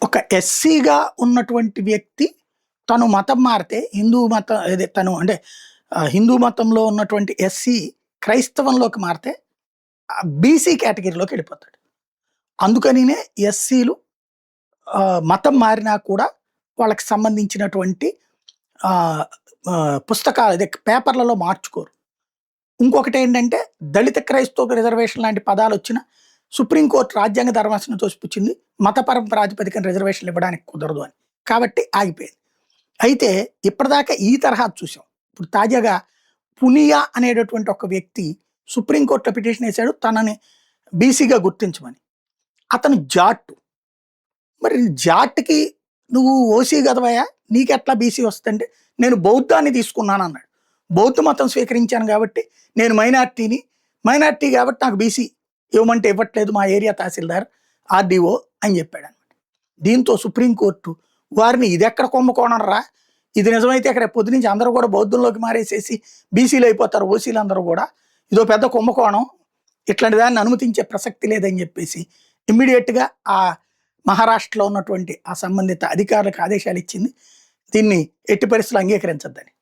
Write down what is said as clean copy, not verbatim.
ఒక ఎస్సీగా ఉన్నటువంటి వ్యక్తి తను మతం మారితే హిందూ మతం అదే తను అంటే హిందూ మతంలో ఉన్నటువంటి ఎస్సీ క్రైస్తవంలోకి మారితే బీసీ కేటగిరీలోకి వెళ్ళిపోతాడు. అందుకనినే ఎస్సీలు మతం మారినా కూడా వాళ్ళకి సంబంధించినటువంటి పుస్తకాలు అదే పేపర్లలో మార్చుకోరు. ఇంకొకటి ఏంటంటే దళిత క్రైస్తవ రిజర్వేషన్ లాంటి పదాలు వచ్చిన సుప్రీంకోర్టు రాజ్యాంగ ధర్మాసనం తోసిపుచ్చింది మతపరం ప్రాతిపదికన రిజర్వేషన్లు ఇవ్వడానికి కుదరదు అని. కాబట్టి ఆగిపోయింది. అయితే ఇప్పటిదాకా ఈ తరహా చూసాం. ఇప్పుడు తాజాగా పునియా అనేటటువంటి ఒక వ్యక్తి సుప్రీంకోర్టులో పిటిషన్ వేశాడు తనని బీసీగా గుర్తించమని. అతను జాట్. మరి జాట్కి నువ్వు ఓసీ కదవయ్యా, నీకెట్లా బీసీ వస్తుందంటే నేను బౌద్ధాన్ని తీసుకున్నాను అన్నాడు. బౌద్ధ మతం స్వీకరించాను కాబట్టి నేను మైనార్టీ కాబట్టి నాకు బీసీ ఇవ్వమంటే ఇవ్వట్లేదు మా ఏరియా తహసీల్దార్ ఆర్డీఓ అని చెప్పాడు అనమాట. దీంతో సుప్రీంకోర్టు వారిని ఇది ఎక్కడ కుంభకోణం రా, ఇది నిజమైతే అక్కడ పొద్దు నుంచి అందరూ కూడా బౌద్ధంలోకి మారేసేసి బీసీలు అయిపోతారు ఓసీలు అందరూ కూడా, ఇదో పెద్ద కుంభకోణం, ఇట్లాంటి దాన్ని అనుమతించే ప్రసక్తి లేదని చెప్పేసి ఇమ్మీడియట్గా ఆ మహారాష్ట్రలో ఉన్నటువంటి ఆ సంబంధిత అధికారులకు ఆదేశాలు ఇచ్చింది. దీన్ని ఎట్టి పరిస్థితులు అంగీకరించద్దని.